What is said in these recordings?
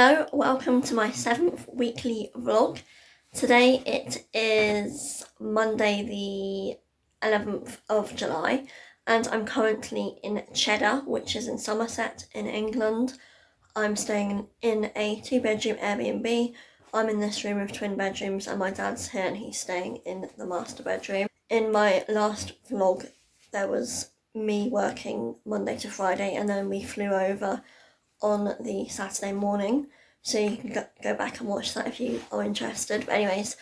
Hello, welcome to my 7th weekly vlog. Today it is Monday the 11th of July and I'm currently in Cheddar, which is in Somerset in England. I'm staying in a 2-bedroom Airbnb. I'm in this room with twin bedrooms and my dad's here and he's staying in the master bedroom. In my last vlog there was me working Monday to Friday and then we flew over on the Saturday morning, so you can go back and watch that if you are interested. But anyways,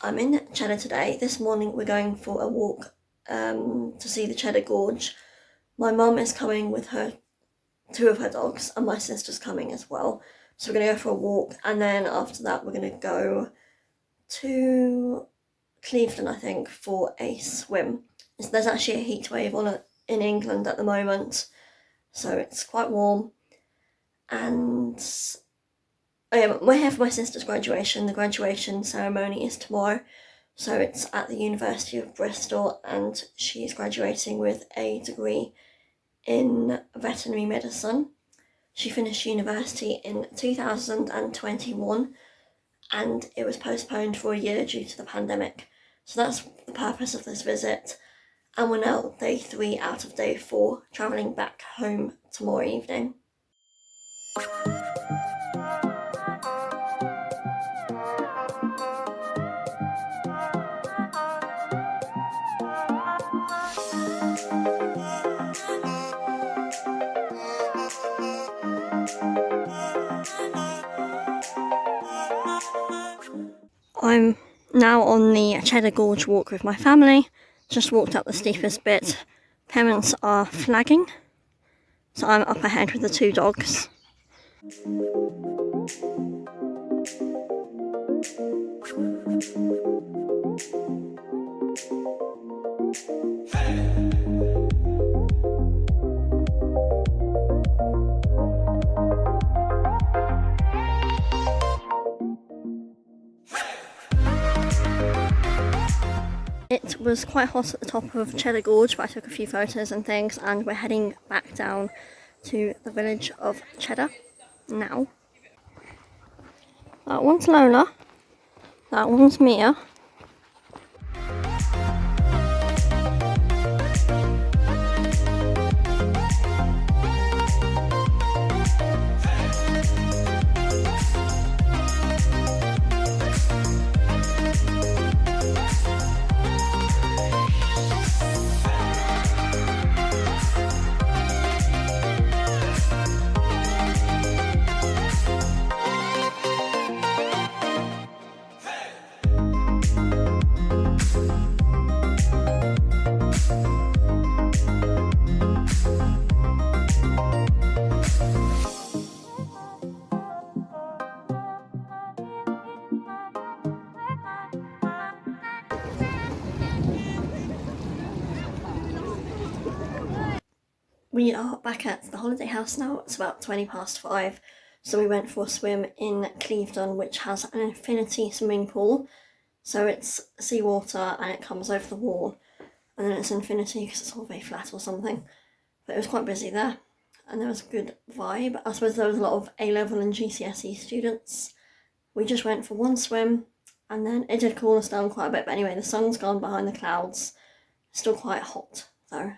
I'm in Cheddar today. This morning we're going for a walk to see the Cheddar Gorge. My mum is coming with her 2 of her dogs and my sister's coming as well. So we're going to go for a walk and then after that we're going to go to Clevedon, I think, for a swim. There's actually a heat wave on in England at the moment, so it's quite warm. And we're here for my sister's graduation. The graduation ceremony is tomorrow, so it's at the University of Bristol and she's graduating with a degree in veterinary medicine. She finished university in 2021 and it was postponed for a year due to the pandemic. So that's the purpose of this visit, and we're now day 3 out of day 4, travelling back home tomorrow evening. I'm now on the Cheddar Gorge walk with my family. Just walked up the steepest bit. Parents are flagging, so I'm up ahead with the 2 dogs. It was quite hot at the top of Cheddar Gorge, but I took a few photos and things, and we're heading back down to the village of Cheddar now. That one's Lola, that one's Mia. We are back at the holiday house now. It's about 5:20, so we went for a swim in Clevedon, which has an infinity swimming pool. So it's seawater and it comes over the wall, and then it's infinity because it's all very flat or something. But it was quite busy there and there was a good vibe. I suppose there was a lot of A-level and GCSE students. We just went for one swim and then it did cool us down quite a bit, but anyway, the sun's gone behind the clouds. It's still quite hot though.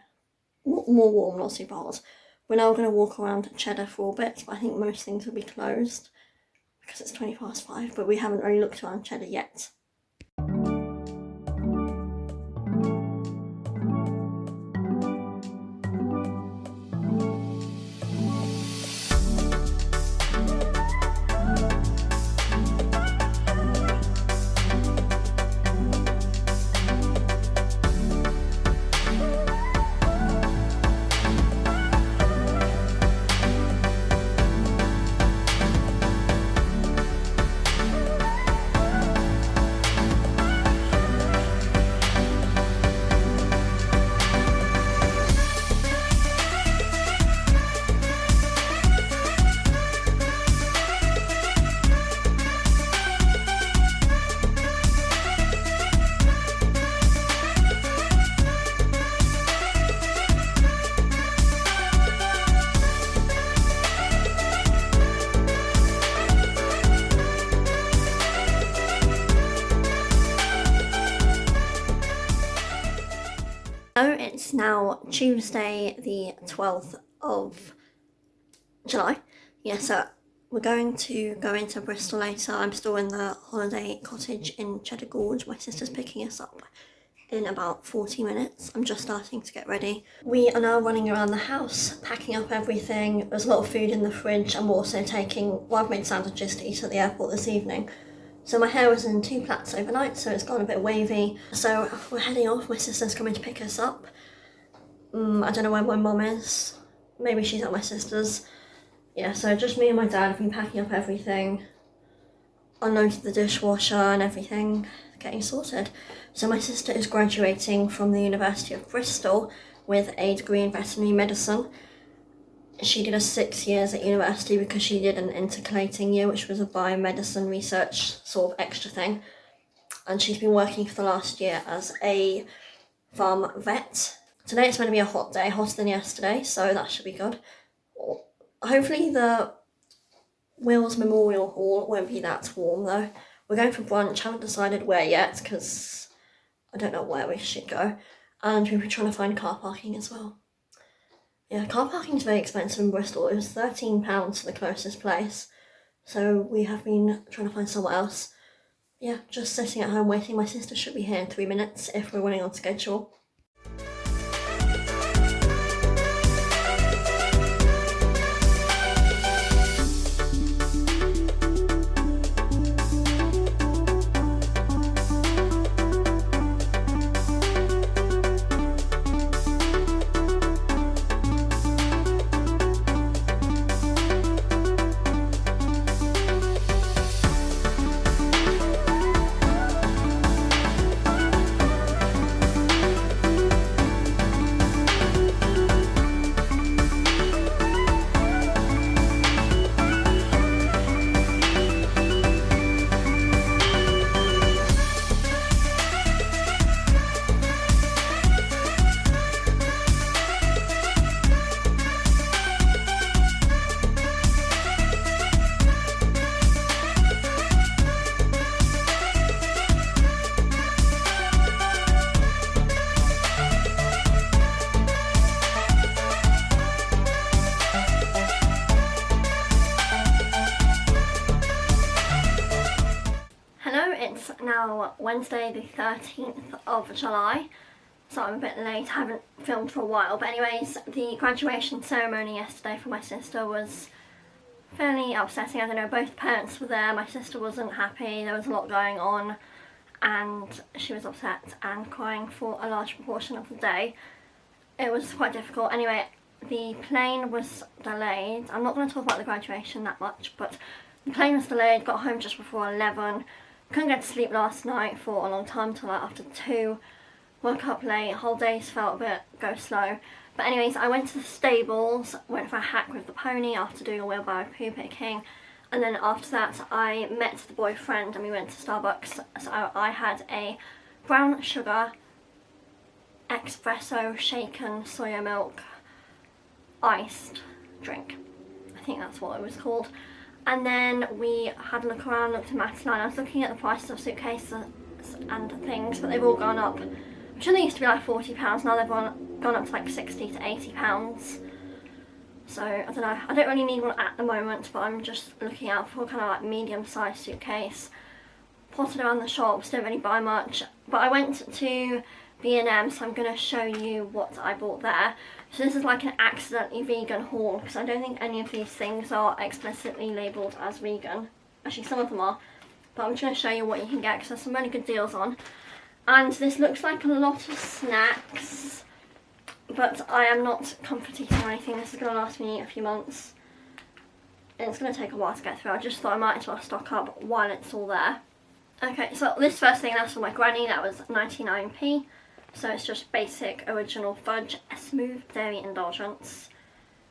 More warm, not super hot. We're now going to walk around Cheddar for a bit, but I think most things will be closed because it's 5:20, but we haven't really looked around Cheddar yet. So it's now Tuesday the 12th of July. Yeah, so we're going to go into Bristol later. I'm still in the holiday cottage in Cheddar Gorge. My sister's picking us up in about 40 minutes. I'm just starting to get ready. We are now running around the house, packing up everything. There's a lot of food in the fridge. I'm also I've made sandwiches to eat at the airport this evening. So my hair was in 2 plaits overnight, so it's gone a bit wavy. So we're heading off. My sister's coming to pick us up. I don't know where my mum is. Maybe she's at my sister's. Yeah, so just me and my dad have been packing up everything, unloaded the dishwasher and everything, getting sorted. So my sister is graduating from the University of Bristol with a degree in veterinary medicine. She did 6 years at university because she did an intercalating year, which was a biomedicine research sort of extra thing. And she's been working for the last year as a farm vet. Today it's going to be a hot day, hotter than yesterday, so that should be good. Hopefully the Wills Memorial Hall won't be that warm though. We're going for brunch, haven't decided where yet because I don't know where we should go. And we'll be trying to find car parking as well. Yeah, car parking is very expensive in Bristol. It was £13 for the closest place. So we have been trying to find somewhere else. Yeah, just sitting at home waiting. My sister should be here in 3 minutes if we're running on schedule. It's now Wednesday the 13th of July, so I'm a bit late. I haven't filmed for a while, but anyways, the graduation ceremony yesterday for my sister was fairly upsetting. I don't know, both parents were there. My sister wasn't happy, there was a lot going on, and she was upset and crying for a large proportion of the day. It was quite difficult. Anyway, the plane was delayed. I'm not going to talk about the graduation that much, but the plane was delayed, got home just before 11. Couldn't get to sleep last night for a long time till like after 2. Woke up late, whole days felt a bit go slow. But anyways, I went to the stables, went for a hack with the pony after doing a wheelbarrow poo picking. And then after that I met the boyfriend and we went to Starbucks. So I had a brown sugar espresso shaken soya milk iced drink. I think that's what it was called. And then we had a look around, looked at Madi Larson. I was looking at the prices of suitcases and things, but they've all gone up. Which only used to be like £40, now they've gone up to like £60 to £80. So, I don't know, I don't really need one at the moment, but I'm just looking out for kind of like medium-sized suitcase. Potted around the shops, didn't really buy much. But I went to B&M, so I'm going to show you what I bought there. So this is like an accidentally vegan haul, because I don't think any of these things are explicitly labelled as vegan. Actually, some of them are, but I'm just going to show you what you can get because there's some really good deals on. And this looks like a lot of snacks, but I am not comfort eating or anything. This is going to last me a few months, and it's going to take a while to get through. I just thought I might as well stock up while it's all there. Okay, so this first thing, that's for my granny, that was 99p. So it's just basic original fudge, a smooth dairy indulgence.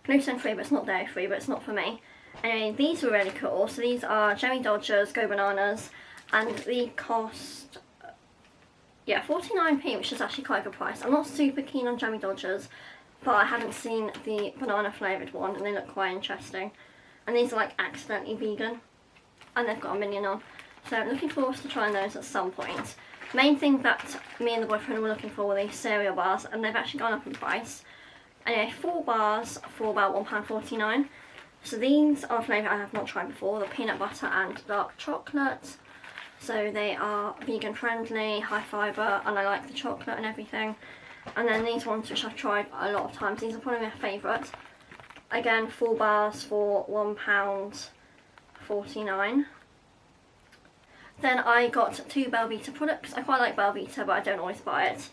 Gluten free, but it's not dairy free, but it's not for me. Anyway, these were really cool. So these are Jelly Dodgers, Go Bananas, and they cost, yeah, 49p, which is actually quite a good price. I'm not super keen on Jelly Dodgers, but I haven't seen the banana flavoured one, and they look quite interesting. And these are like accidentally vegan, and they've got a minion on. So I'm looking forward to trying those at some point. Main thing that me and the boyfriend were looking for were these cereal bars, and they've actually gone up in price. Anyway, 4 bars for about £1.49. So these are a flavour I have not tried before, the peanut butter and dark chocolate. So they are vegan friendly, high fibre, and I like the chocolate and everything. And then these ones, which I've tried a lot of times, these are probably my favourite. Again, 4 bars for £1.49. Then I got 2 Belvita products. I quite like Belvita, but I don't always buy it.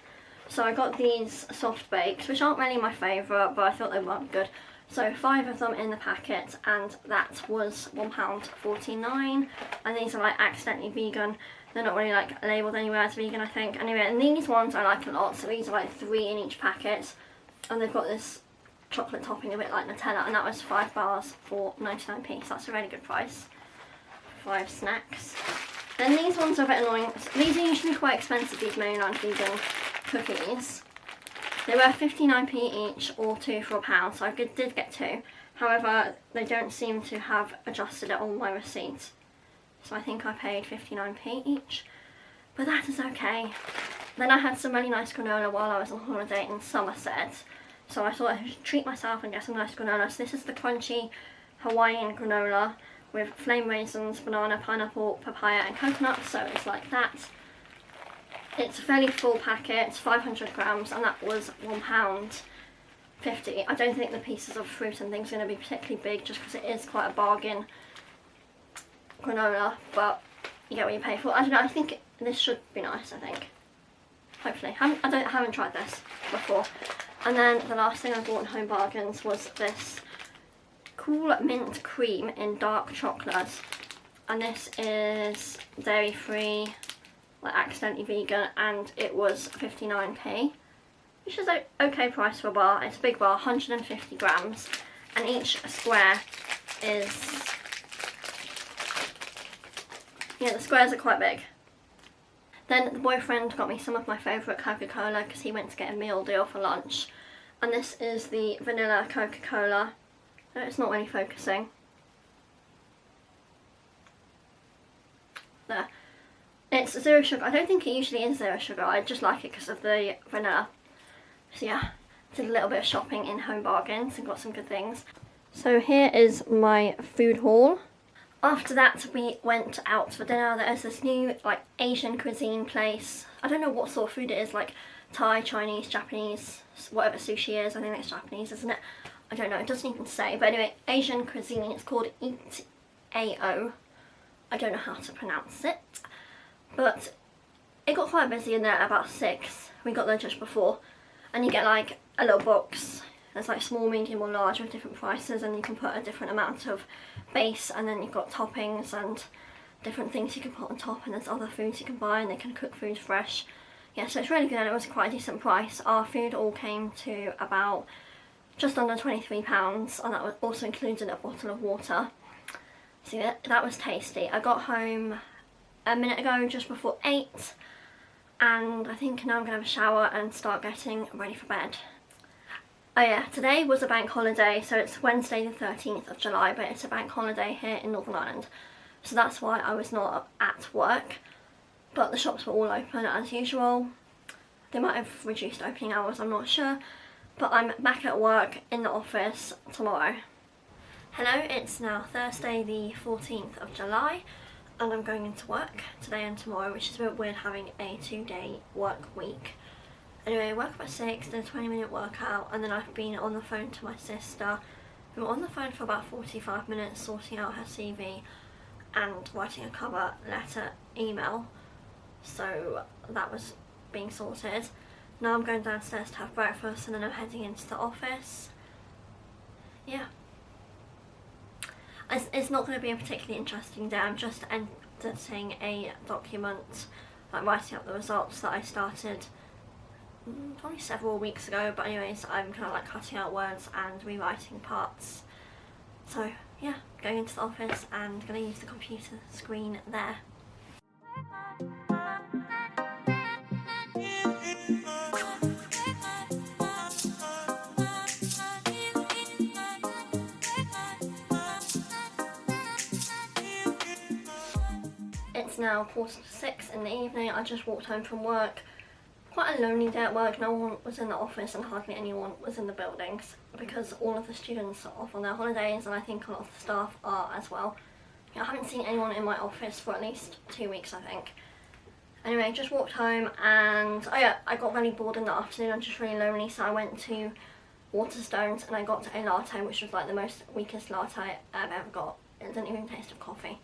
So I got these soft bakes, which aren't really my favourite, but I thought they were good. So 5 of them in the packet, and that was £1.49. And these are like accidentally vegan. They're not really like labelled anywhere as vegan, I think. Anyway, and these ones I like a lot. So these are like 3 in each packet, and they've got this chocolate topping a bit like Nutella, and that was 5 bars for 99p. So that's a really good price. 5 snacks. Then these ones are a bit annoying. These are usually quite expensive, these mainland vegan cookies. They were 59p each, or 2 for £1, so I did get 2. However, they don't seem to have adjusted it on my receipt. So I think I paid 59p each, but that is okay. Then I had some really nice granola while I was on holiday in Somerset. So I thought I should treat myself and get some nice granola. So this is the crunchy Hawaiian granola with flame raisins, banana, pineapple, papaya and coconut, so it's like that. It's a fairly full packet, 500 grams, and that was £1.50. I don't think the pieces of fruit and things are going to be particularly big, just because it is quite a bargain granola, but you get what you pay for. I don't know, I think this should be nice, I think. Hopefully. I haven't tried this before. And then the last thing I bought in Home Bargains was this Cool Mint Cream in dark chocolate, and this is dairy free, like accidentally vegan, and it was 59p, which is an okay price for a bar. It's a big bar, 150 grams, and each square is, yeah, the squares are quite big. Then the boyfriend got me some of my favourite Coca-Cola because he went to get a meal deal for lunch, and this is the vanilla Coca-Cola. It's not really focusing. There. It's 0 sugar. I don't think it usually is 0 sugar. I just like it because of the vanilla. So yeah, did a little bit of shopping in Home Bargains and got some good things. So here is my food haul. After that we went out for dinner. There's this new like Asian cuisine place. I don't know what sort of food it is, like Thai, Chinese, Japanese, whatever sushi is. I think it's Japanese, isn't it? I don't know, it doesn't even say. But anyway, Asian cuisine, it's called Eat AO. I don't know how to pronounce it. But it got quite busy in there at about 6. We got there just before. And you get like a little box. There's like small, medium or large with different prices, and you can put a different amount of base, and then you've got toppings and different things you can put on top, and there's other foods you can buy, and they can cook food fresh. Yeah, so it's really good, and it was quite a decent price. Our food all came to about just under £23, and that was also included a bottle of water. See, that was tasty. I got home a minute ago, just before 8, and I think now I'm going to have a shower and start getting ready for bed. Oh yeah, today was a bank holiday, so it's Wednesday the 13th of July, but it's a bank holiday here in Northern Ireland, so that's why I was not at work, but the shops were all open as usual. They might have reduced opening hours, I'm not sure. But I'm back at work in the office tomorrow. Hello, it's now Thursday the 14th of July, and I'm going into work today and tomorrow, which is a bit weird having a 2-day work week. Anyway, I woke up at 6, did a 20-minute workout, and then I've been on the phone to my sister. We were on the phone for about 45 minutes sorting out her CV and writing a cover letter email, so that was being sorted. Now I'm going downstairs to have breakfast, and then I'm heading into the office. Yeah. It's not going to be a particularly interesting day. I'm just editing a document, like writing up the results that I started probably several weeks ago, but anyways, I'm kind of like cutting out words and rewriting parts. So yeah, going into the office and going to use the computer screen there. It's now 5:45 in the evening. I just walked home from work. Quite a lonely day at work. No one was in the office and hardly anyone was in the buildings because all of the students are off on their holidays, and I think a lot of the staff are as well. I haven't seen anyone in my office for at least 2 weeks, I think. Anyway, just walked home, and oh yeah, I got really bored in the afternoon. I'm just really lonely, so I went to Waterstones and I got a latte, which was like the most weakest latte I've ever got. It didn't even taste of coffee.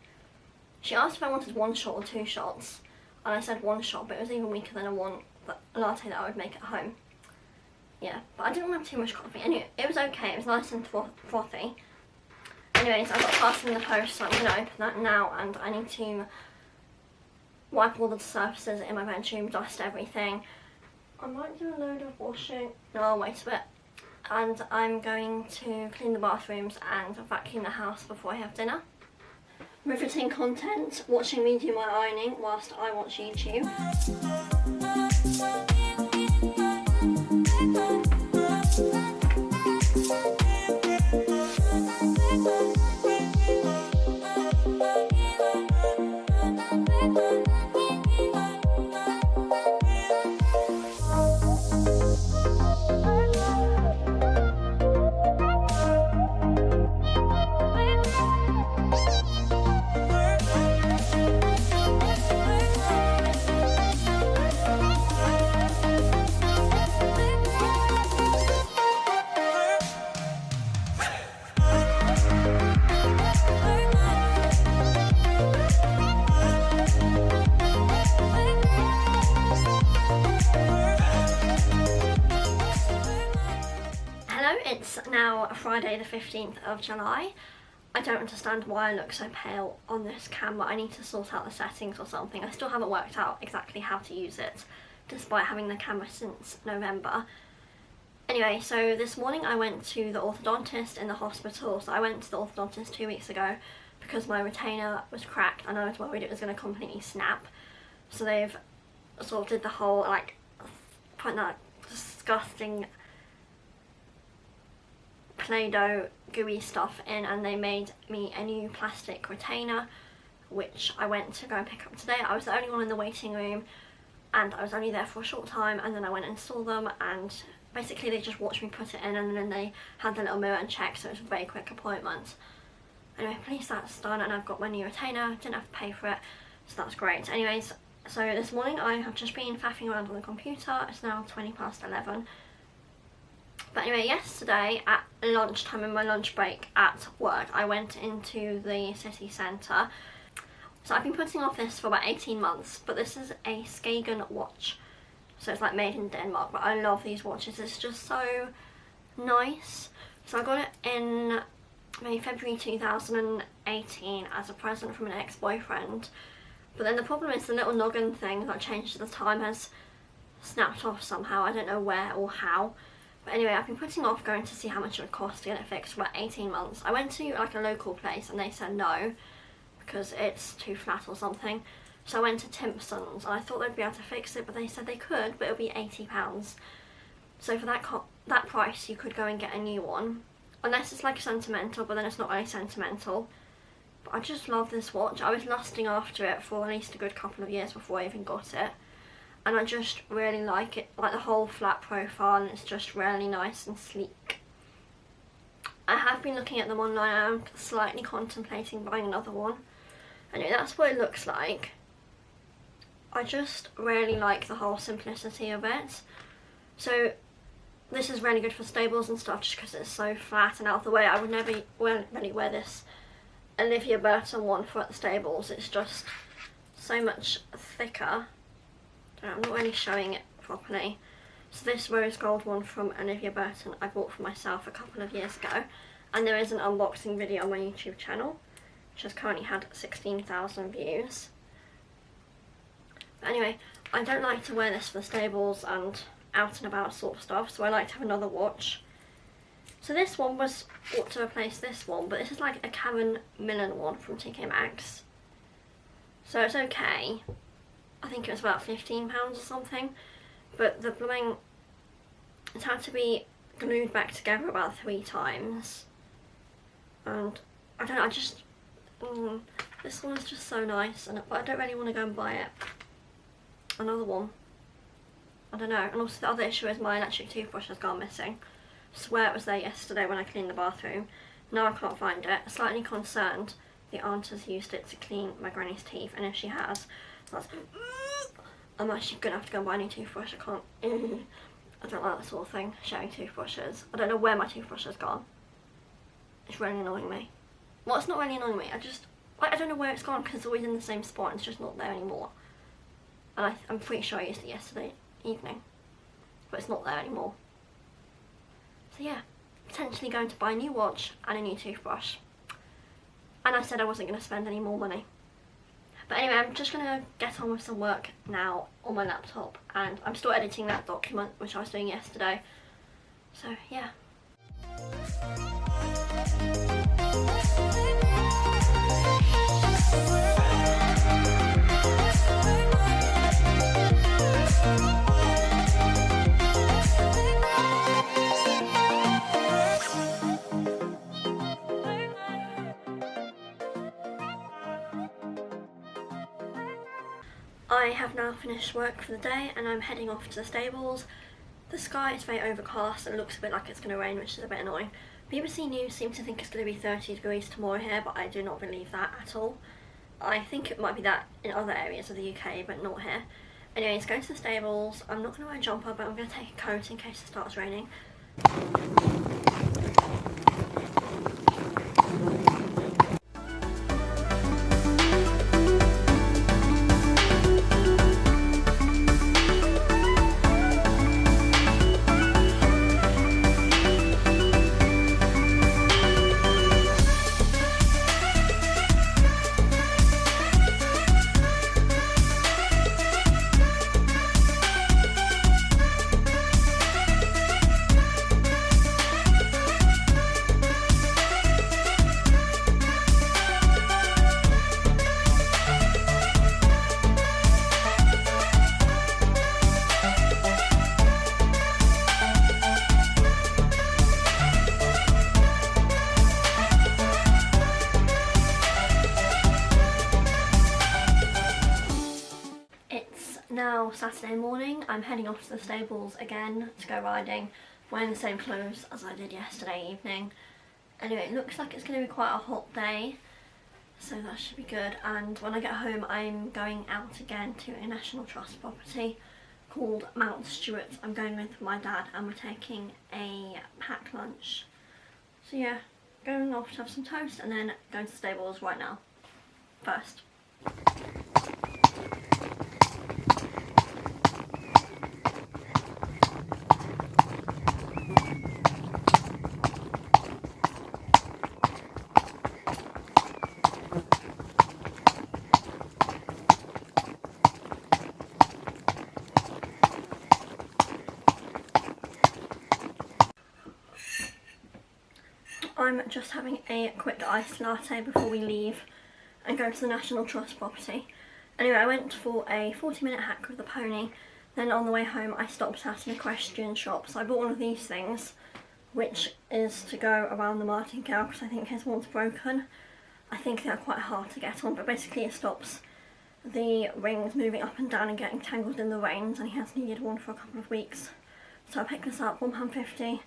She asked if I wanted 1 shot or 2 shots, and I said 1 shot, but it was even weaker than a latte that I would make at home. Yeah, but I didn't have too much coffee. Anyway, it was okay. It was nice and frothy. Anyways, I got a parcel in the post, so I'm going to open that now, and I need to wipe all the surfaces in my bedroom, dust everything. I might do a load of washing. No, I'll wait a bit. And I'm going to clean the bathrooms and vacuum the house before I have dinner. Riveting content, watching me do my ironing whilst I watch YouTube. It's now Friday the 15th of July. I don't understand why I look so pale on this camera. I need to sort out the settings or something. I still haven't worked out exactly how to use it, despite having the camera since November. Anyway, so this morning I went to the orthodontist in the hospital. So I went to the orthodontist 2 weeks ago because my retainer was cracked and I was worried it was going to completely snap. So they've sort of did the whole, like, putting that disgusting Play-Doh gooey stuff in, and they made me a new plastic retainer, which I went to go and pick up today. I was the only one in the waiting room, and I was only there for a short time, and then I went and saw them, and basically they just watched me put it in, and then they had the little mirror and check, so it was a very quick appointment. Anyway, at least that's done, and I've got my new retainer. Didn't have to pay for it, so that's great. Anyways, so this morning I have just been faffing around on the computer. It's now 11:20. But anyway, yesterday at lunchtime, in my lunch break at work, I went into the city centre. So I've been putting off this for about 18 months, but this is a Skagen watch. So it's like made in Denmark, but I love these watches. It's just so nice. So I got it in maybe February 2018 as a present from an ex-boyfriend. But then the problem is the little noggin thing that changed the time has snapped off somehow. I don't know where or how. But anyway, I've been putting off going to see how much it would cost to get it fixed for about 18 months. I went to like a local place and they said no, because it's too flat or something. So I went to Timpson's and I thought they'd be able to fix it, but they said they could, but it would be £80. So for that price you could go and get a new one. Unless it's like sentimental, but then it's not really sentimental. But I just love this watch. I was lusting after it for at least a good couple of years before I even got it. And I just really like it, like the whole flat profile, and it's just really nice and sleek. I have been looking at them online. I am slightly contemplating buying another one. Anyway, that's what it looks like. I just really like the whole simplicity of it. So this is really good for stables and stuff just because it's so flat and out of the way. I would never really wear this Olivia Burton one for at the stables. It's just so much thicker. I'm not really showing it properly. So this rose gold one from Olivia Burton I bought for myself a couple of years ago, and there is an unboxing video on my YouTube channel which has currently had 16,000 views. But anyway, I don't like to wear this for the stables and out and about sort of stuff, so I like to have another watch. So this one was bought to replace this one, but this is like a Karen Millen one from TK Maxx. So it's okay. I think it was about £15 or something, but the blooming, it had to be glued back together about 3 times, and I don't know, This one is just so nice, but I don't really want to go and buy it. Another one. I don't know. And also the other issue is my electric toothbrush has gone missing. I swear it was there yesterday when I cleaned the bathroom. Now I can't find it. Slightly concerned the aunt has used it to clean my granny's teeth, and if she has, I'm actually gonna have to go and buy a new toothbrush. I can't. I don't like that sort of thing, sharing toothbrushes. I don't know where my toothbrush has gone. It's really annoying me. Well, it's not really annoying me. I don't know where it's gone because it's always in the same spot and it's just not there anymore. And I'm pretty sure I used it yesterday evening, but it's not there anymore. So yeah, potentially going to buy a new watch and a new toothbrush. And I said I wasn't going to spend any more money. But anyway, I'm just going to get on with some work now on my laptop, and I'm still editing that document which I was doing yesterday. So yeah. I have now finished work for the day and I'm heading off to the stables. The sky is very overcast and looks a bit like it's going to rain, which is a bit annoying. BBC News seem to think it's going to be 30 degrees tomorrow here, but I do not believe that at all. I think it might be that in other areas of the UK, but not here. Anyways, going to the stables. I'm not going to wear a jumper, but I'm going to take a coat in case it starts raining. Now Saturday morning, I'm heading off to the stables again to go riding, wearing the same clothes as I did yesterday evening. Anyway, it looks like it's going to be quite a hot day, so that should be good. And when I get home, I'm going out again to a National Trust property called Mount Stewart. I'm going with my dad and we're taking a packed lunch. So yeah, going off to have some toast and then going to the stables right now. First. I'm just having a quick iced latte before we leave and go to the National Trust property. Anyway, I went for a 40-minute hike with the pony, then on the way home I stopped at an equestrian shop. So I bought one of these things, which is to go around the martingale because I think his one's broken. I think they're quite hard to get on, but basically it stops the rings moving up and down and getting tangled in the reins, and he has needed one for a couple of weeks. So I picked this up, £1.50.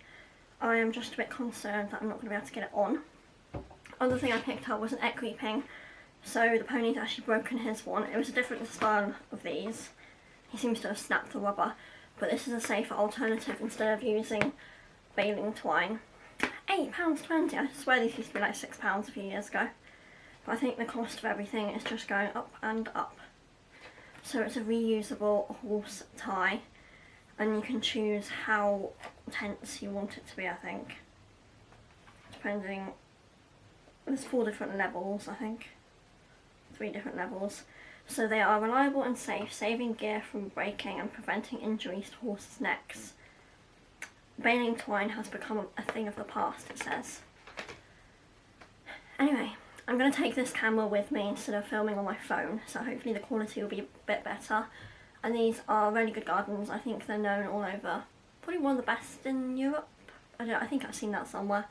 I am just a bit concerned that I'm not going to be able to get it on. Other thing I picked up was an equipping. So the pony's actually broken his one. It was a different style of these. He seems to have snapped the rubber, but this is a safer alternative instead of using baling twine. £8.20. I swear these used to be like £6 a few years ago. But I think the cost of everything is just going up and up. So it's a reusable horse tie, and you can choose how tense you want it to be, I think. Depending, there's 4 different levels, I think. 3 different levels. So they are reliable and safe, saving gear from breaking and preventing injuries to horses' necks. Baling twine has become a thing of the past, it says. Anyway, I'm going to take this camera with me instead of filming on my phone, so hopefully the quality will be a bit better. And these are really good gardens. I think they're known all over. Probably one of the best in Europe. I think I've seen that somewhere.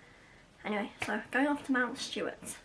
Anyway, so going off to Mount Stewart.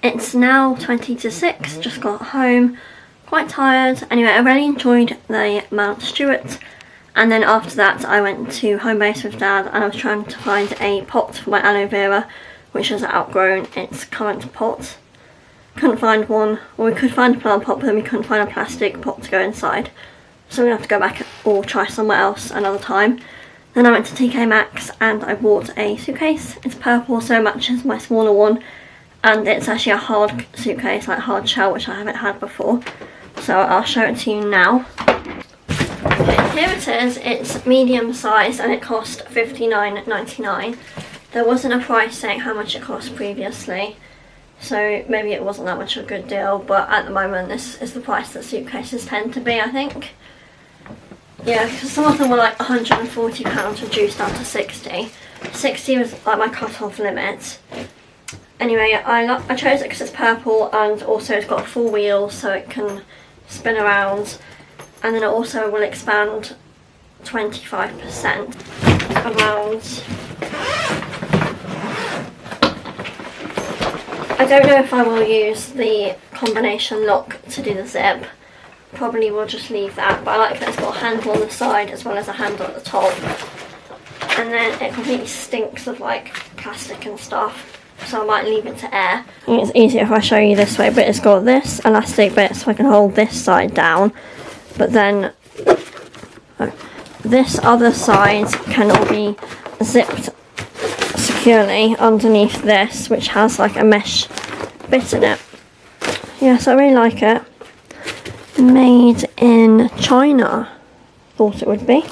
It's now 20 to 6, just got home, quite tired. Anyway, I really enjoyed the Mount Stewart, and then after that I went to Homebase with Dad and I was trying to find a pot for my aloe vera, which has outgrown its current pot. Couldn't find one, or we could find a plant pot, but then we couldn't find a plastic pot to go inside. So we're going to have to go back or try somewhere else another time. Then I went to TK Maxx and I bought a suitcase. It's purple, so it matches my smaller one. And it's actually a hard suitcase, like hard shell, which I haven't had before. So I'll show it to you now. Okay, here it is. It's medium size and it cost $59.99. There wasn't a price saying how much it cost previously, so maybe it wasn't that much of a good deal, but at the moment this is the price that suitcases tend to be, I think. Yeah, because some of them were like £140 reduced down to 60. 60 was like my cut-off limit. Anyway, I chose it because it's purple and also it's got a full wheel so it can spin around, and then it also will expand 25% around. I don't know if I will use the combination lock to do the zip. Probably will just leave that, but I like that it's got a handle on the side as well as a handle at the top. And then it completely stinks of like plastic and stuff, so I might leave it to air. I think it's easier if I show you this way, but it's got this elastic bit so I can hold this side down, but then this other side can all be zipped securely underneath this, which has like a mesh bit in it. Yeah, so I really like it. Made in China, thought it would be.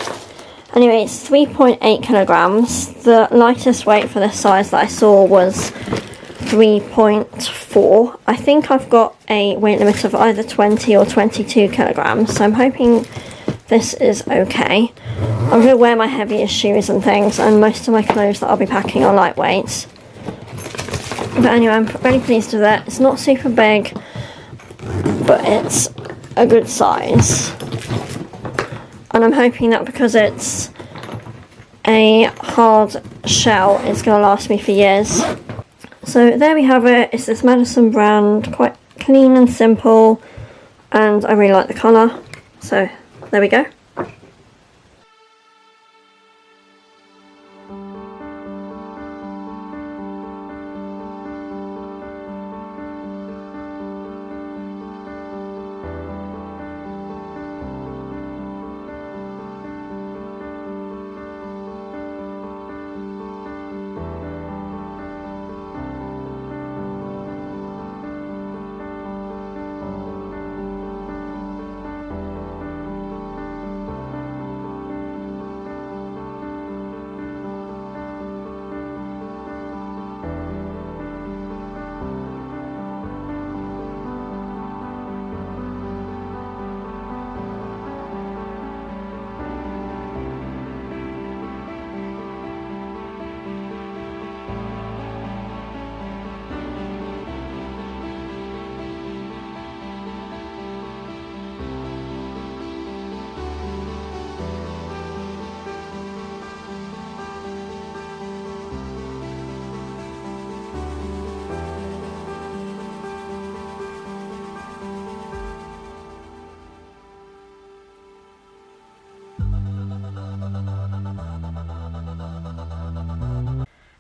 Anyway, it's 3.8 kilograms. The lightest weight for this size that I saw was 3.4. I think I've got a weight limit of either 20 or 22 kilograms, so I'm hoping this is okay. I'm going to wear my heaviest shoes and things, and most of my clothes that I'll be packing are lightweight. But anyway, I'm really pleased with it. It's not super big, but it's a good size. And I'm hoping that because it's a hard shell, it's going to last me for years. So there we have it. It's this Madison brand, quite clean and simple, and I really like the colour. So there we go.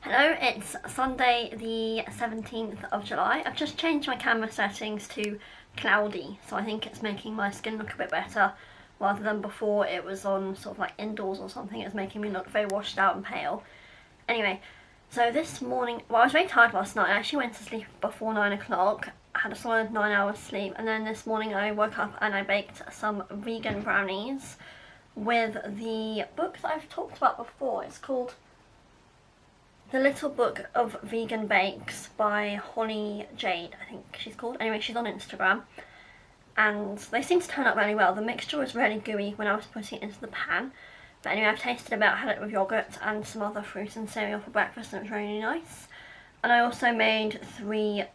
Hello, it's Sunday the 17th of July. I've just changed my camera settings to cloudy, so I think it's making my skin look a bit better rather than before it was on sort of like indoors or something. It's making me look very washed out and pale. Anyway, so this morning, well, I was very tired last night. I actually went to sleep before 9 o'clock. I had a solid 9 hours sleep, and then this morning I woke up and I baked some vegan brownies with the book that I've talked about before. It's called The Little Book of Vegan Bakes by Holly Jade, I think she's called. Anyway, she's on Instagram. And they seem to turn out really well. The mixture was really gooey when I was putting it into the pan. But anyway, I've tasted it out, had it with yogurt and some other fruit and cereal for breakfast, and it was really nice. And I also made 3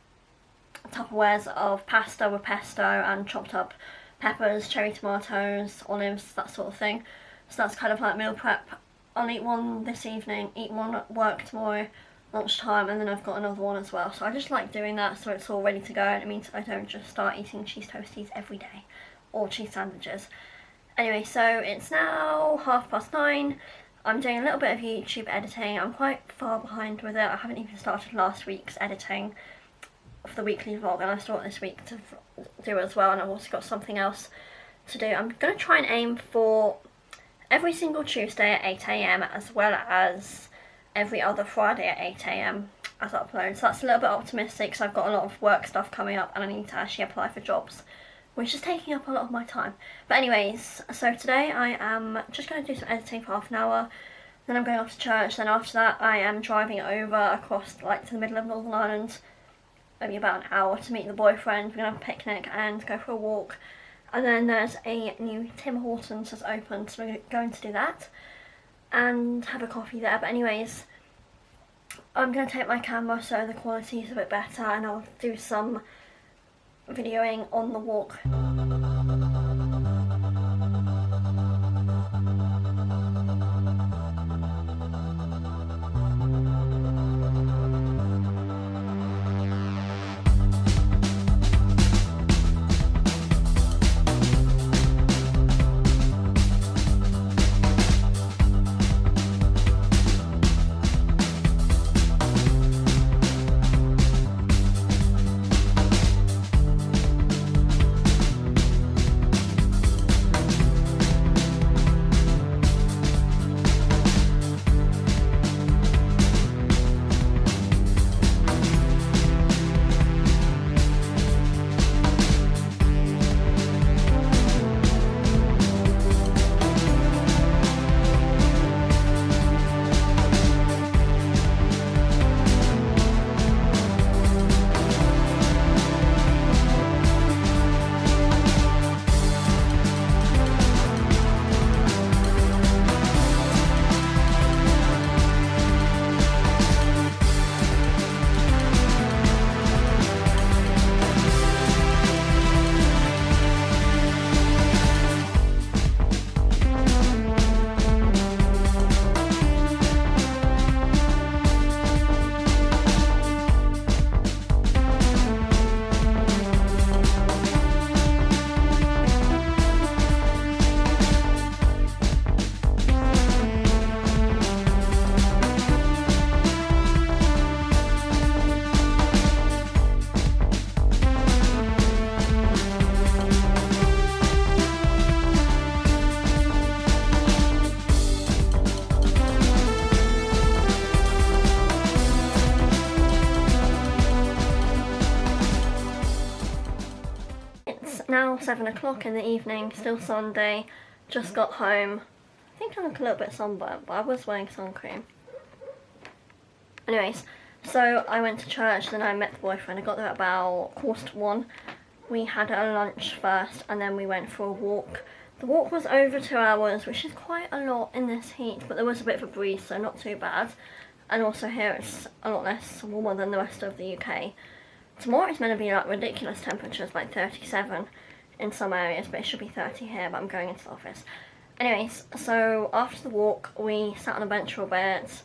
Tupperwares of pasta with pesto and chopped up peppers, cherry tomatoes, olives, that sort of thing. So that's kind of like meal prep. I'll eat one this evening, eat one at work tomorrow, lunchtime, and then I've got another one as well. So I just like doing that so it's all ready to go, and it means I don't just start eating cheese toasties every day, or cheese sandwiches. Anyway, so it's now 9:30. I'm doing a little bit of YouTube editing. I'm quite far behind with it. I haven't even started last week's editing of the weekly vlog, and I still got this week to do as well, and I've also got something else to do. I'm going to try and aim for every single Tuesday at 8 AM as well as every other Friday at 8 AM as I upload. So that's a little bit optimistic because I've got a lot of work stuff coming up and I need to actually apply for jobs, which is taking up a lot of my time. But anyways, so today I am just going to do some editing for half an hour, then I'm going off to church, then after that I am driving over across like to the middle of Northern Ireland, maybe about an hour, to meet the boyfriend. We're going to have a picnic and go for a walk. And then there's a new Tim Hortons that's opened, so we're going to do that and have a coffee there. But anyways, I'm going to take my camera so the quality is a bit better, and I'll do some videoing on the walk. Now 7 o'clock in the evening, still Sunday, just got home. I think I look a little bit sunburnt, but I was wearing sun cream. Anyways, so I went to church, then I met the boyfriend. I got there at about 1:15. We had a lunch first, and then we went for a walk. The walk was over 2 hours, which is quite a lot in this heat, but there was a bit of a breeze, so not too bad. And also here it's a lot less warmer than the rest of the UK. Tomorrow it's meant to be like ridiculous temperatures, like 37 in some areas, but it should be 30 here, but I'm going into the office. Anyways, so after the walk, we sat on a bench for a bit.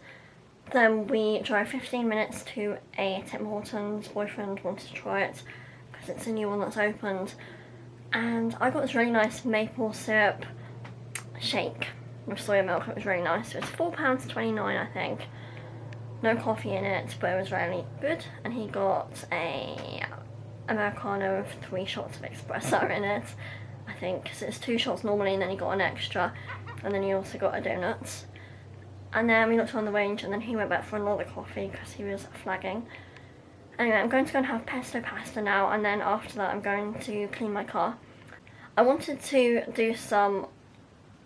Then we drove 15 minutes to a Tim Hortons. Boyfriend wanted to try it because it's a new one that's opened. And I got this really nice maple syrup shake with soya milk. It was really nice. It was £4.29, I think. no coffee in it, but it was really good. And he got a Americano with 3 shots of espresso in it, I think, because it's 2 shots normally, and then he got an extra, and then he also got a donut. And then we looked on the range, and then he went back for another coffee because he was flagging. Anyway, I'm going to go and have pesto pasta now, and then after that I'm going to clean my car. I wanted to do some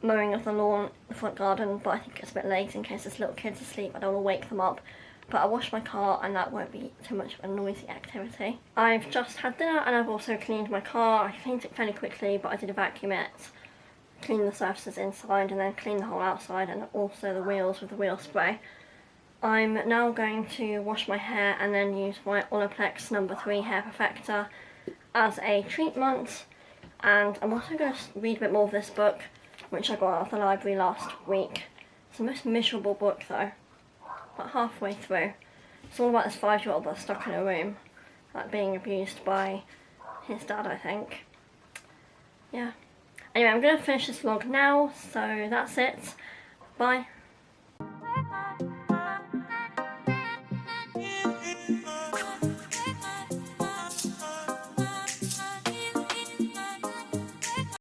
mowing of the lawn, the front garden, but I think it's a bit late in case there's little kids asleep. I don't want to wake them up. But I washed my car and that won't be too much of a noisy activity. I've just had dinner and I've also cleaned my car. I cleaned it fairly quickly, but I did vacuum it, clean the surfaces inside, and then clean the whole outside and also the wheels with the wheel spray. I'm now going to wash my hair and then use my Olaplex No. 3 Hair Perfector as a treatment. And I'm also going to read a bit more of this book, which I got out of the library last week. It's the most miserable book though. About halfway through. It's all about this 5-year-old that's stuck in a room, like being abused by his dad, I think. Yeah. Anyway, I'm going to finish this vlog now, so that's it. Bye.